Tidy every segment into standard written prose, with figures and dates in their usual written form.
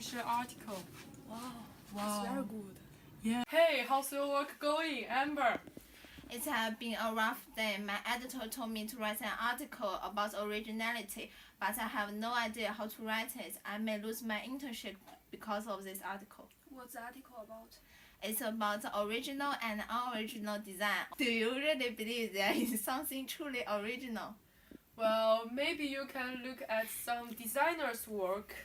finish the article. Wow, Wow. that's very good. Yeah. Hey, how's your work going, Amber? It has been a rough day. My editor told me to write an article about originality, but I have no idea how to write it. I may lose my internship because of this article. What's the article about? It's about original and unoriginal design. Do you really believe there is something truly original? Well, maybe you can look at some designers' work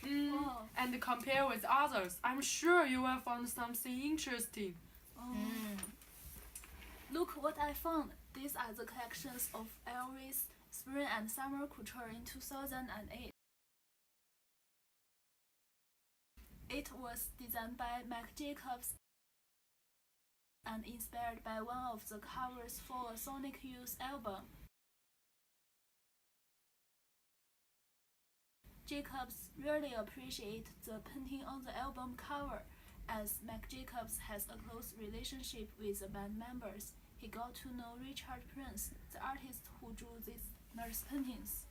Oh. and compare with others. I'm sure you will find something interesting. Oh. Look what I found. These are the collections of Elvis' Spring and Summer Couture in 2008. It was designed by Marc Jacobs and inspired by one of the covers for a Sonic Youth album. Jacobs really appreciated the painting on the album cover, as Marc Jacobs has a close relationship with the band members. He got to know Richard Prince, the artist who drew these nurse paintings.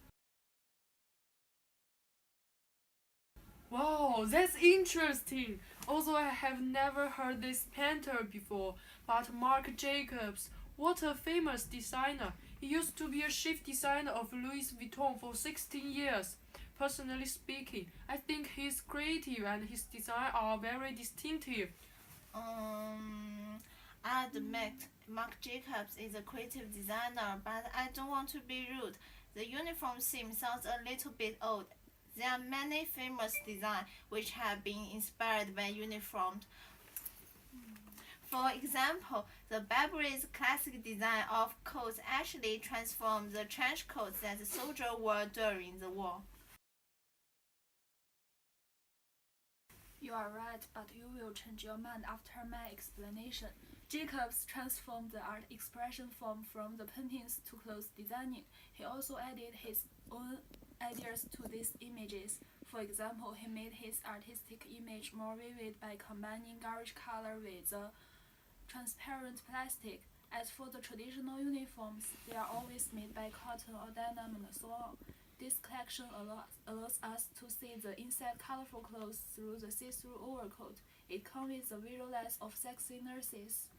Wow, that's interesting. Also, I have never heard this painter before, but Marc Jacobs, what a famous designer. He used to be a chief designer of Louis Vuitton for 16 years. Personally speaking, I think he's creative and his designs are very distinctive. I admit Marc Jacobs is a creative designer, but I don't want to be rude. The uniform theme sounds a little bit old. There are many famous designs which have been inspired by uniforms. For example, the Burberry's classic design of coats actually transformed the trench coats that the soldiers wore during the war. You are right, but you will change your mind after my explanation. Jacobs transformed the art expression form from the paintings to clothes designing. He also added his own ideas to these images. For example, he made his artistic image more vivid by combining garish color with the transparent plastic. As for the traditional uniforms, they are always made by cotton or denim and so on. This collection allows us to see the inside colorful clothes through the see-through overcoat. It conveys the visualize of sexy nurses.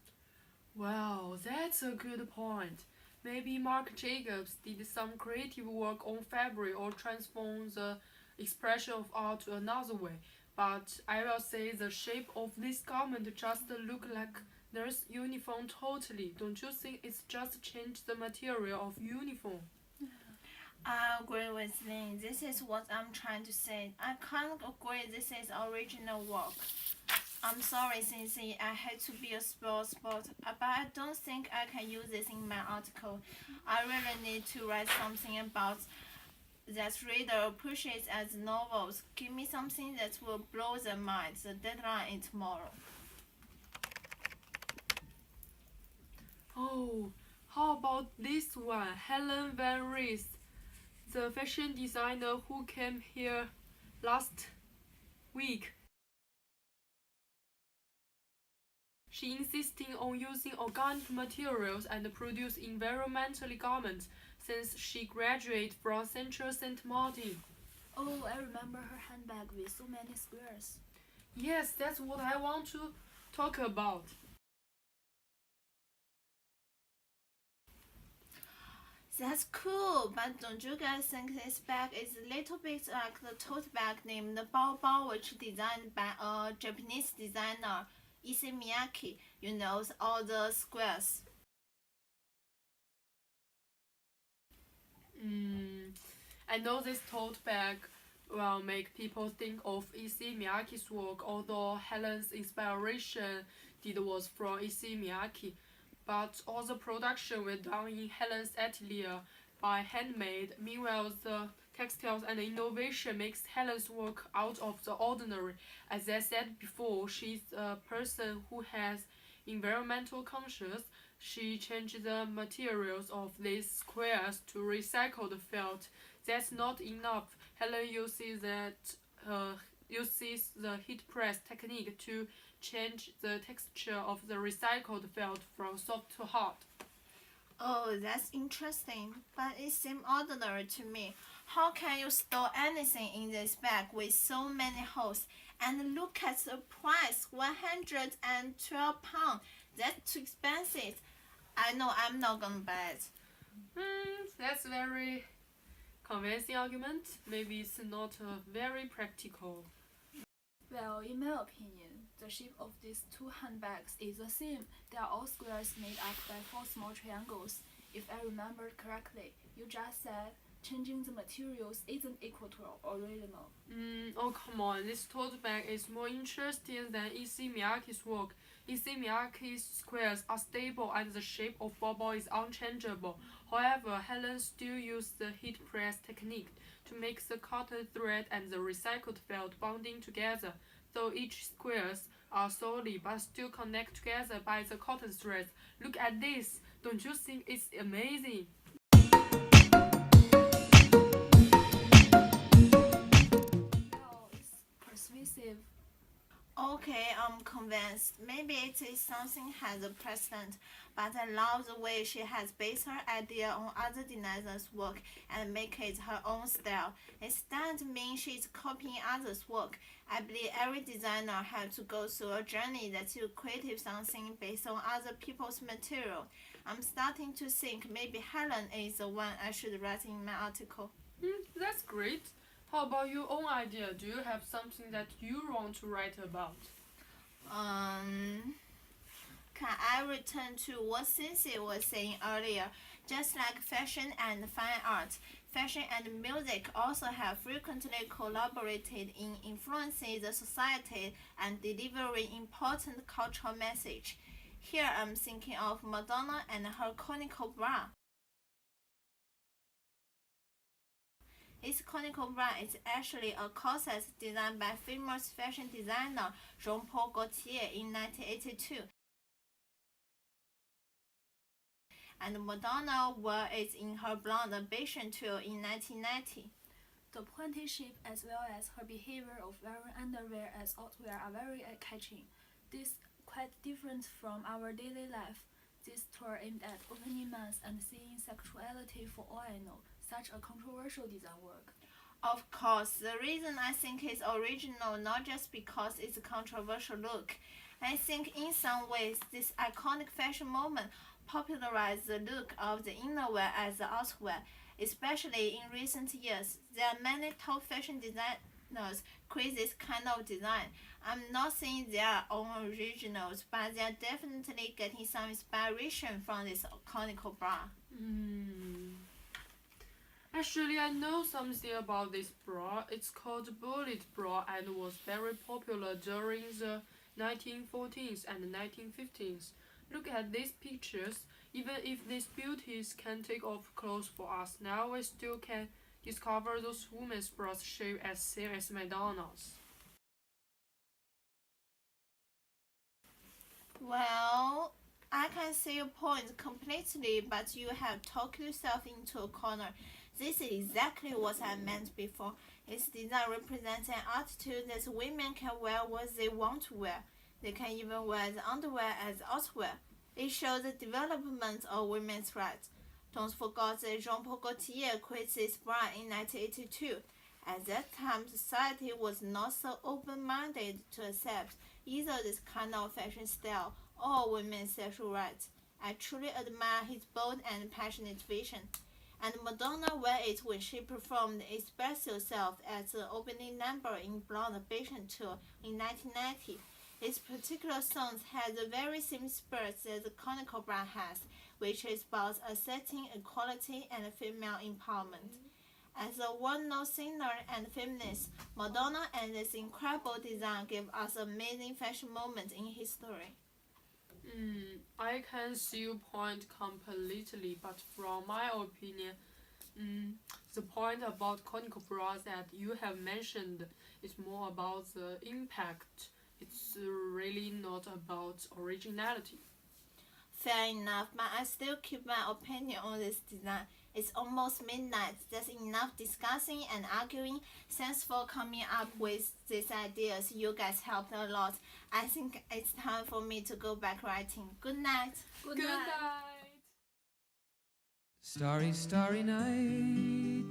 Wow, that's a good point. Maybe Marc Jacobs did some creative work on fabric or transformed the expression of art to another way. But I will say the shape of this garment just look like nurse uniform totally. Don't you think it's just changed the material of uniform? I agree with Lin. This is what I'm trying to say. I can't agree this is original work. I'm sorry, Sincy, I hate to be a sport, but I don't think I can use this in my article. I really need to write something about that reader appreciates as novels. Give me something that will blow their minds. The deadline is tomorrow. Oh, how about this one? Helen Van Rees, the fashion designer who came here last week. She insisted on using organic materials and produce environmentally garments since she graduated from Central Saint Martin. Oh, I remember her handbag with so many squares. Yes, that's what I want to talk about. That's cool, but don't you guys think this bag is a little bit like the tote bag named Bao Bao, which designed by a Japanese designer, Issey Miyake? You know, all the squares. I know this tote bag will make people think of Issey Miyake's work, although Helen's inspiration was from Issey Miyake. But all the production was done in Helen's atelier by handmade. Meanwhile, the textiles and innovation makes Helen's work out of the ordinary. As I said before, she's a person who has environmental conscious. She changed the materials of these squares to recycled felt. That's not enough. Helen uses the heat press technique to change the texture of the recycled felt from soft to hard. Oh, that's interesting, but it seems ordinary to me. How can you store anything in this bag with so many holes? And look at the price, £112. That's too expensive. I know I'm not gonna buy it. That's a very convincing argument. Maybe it's not very practical. Well, in my opinion, the shape of these two handbags is the same. They are all squares made up by four small triangles. If I remember correctly, you just said changing the materials isn't equal to original. Oh come on, this tote bag is more interesting than Issey Miyake's work. Issey Miyake's squares are stable and the shape of bubble is unchangeable. However, Helen still used the heat press technique to make the cotton thread and the recycled felt bonding together. Though each squares are solid but still connect together by the cotton threads. Look at this! Don't you think it's amazing? Well, it's persuasive. Okay, I'm convinced. Maybe it is something has a precedent, but I love the way she has based her idea on other designers' work and make it her own style. It doesn't mean she's copying others' work. I believe every designer has to go through a journey that you create something based on other people's material. I'm starting to think maybe Helen is the one I should write in my article. That's great. How about your own idea? Do you have something that you want to write about? Um, can I return to what Sincy was saying earlier? Just like fashion and fine art, fashion and music also have frequently collaborated in influencing the society and delivering important cultural message. Here I'm thinking of Madonna and her conical bra. Its conical bra is actually a corset designed by famous fashion designer Jean-Paul Gaultier in 1982, and Madonna wore it in her blonde ambition tour in 1990. The pointy shape as well as her behavior of wearing underwear as outwear are very eye-catching. This quite different from our daily life. This tour aimed at opening minds and seeing sexuality for all I know. Such a controversial design work. Of course, the reason I think it's original not just because it's a controversial look. I think in some ways this iconic fashion moment popularized the look of the innerwear as the outerwear, especially in recent years. There are many top fashion designers create this kind of design. I'm not saying they are all originals, but they are definitely getting some inspiration from this conical bra. Actually, I know something about this bra. It's called bullet bra and was very popular during the 1940s and 1950s. Look at these pictures. Even if these beauties can take off clothes for us now, we still can discover those women's bras shaped as same as Madonna's. Well, I can see your point completely, but you have talked yourself into a corner. This is exactly what I meant before. Its design represents an attitude that women can wear what they want to wear. They can even wear the underwear as outerwear. It shows the development of women's rights. Don't forget that Jean-Paul Gaultier created this bra in 1982. At that time, society was not so open-minded to accept either this kind of fashion style or women's sexual rights. I truly admire his bold and passionate vision. And Madonna wore it when she performed Espresso Self at the opening number in Blonde Ambition Tour in 1990. This particular song has the very same spirit that the conical bra has, which is about asserting equality and female empowerment. As a well-known singer and feminist, Madonna and this incredible design gave us an amazing fashion moment in history. I can see your point completely, but from my opinion, the point about conical bras that you have mentioned is more about the impact. It's really not about originality. Fair enough, but I still keep my opinion on this design. It's almost midnight. That's enough discussing and arguing. Thanks for coming up with these ideas. You guys helped a lot. I think it's time for me to go back writing. Good night. Good Good night. night. Starry, starry night.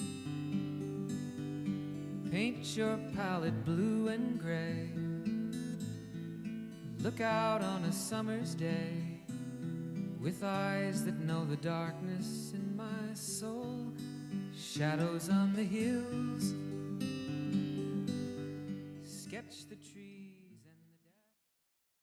Paint your palette blue and gray. Look out on a summer's day with eyes that know the darkness in my soul. Shadows on the hills, sketch the trees.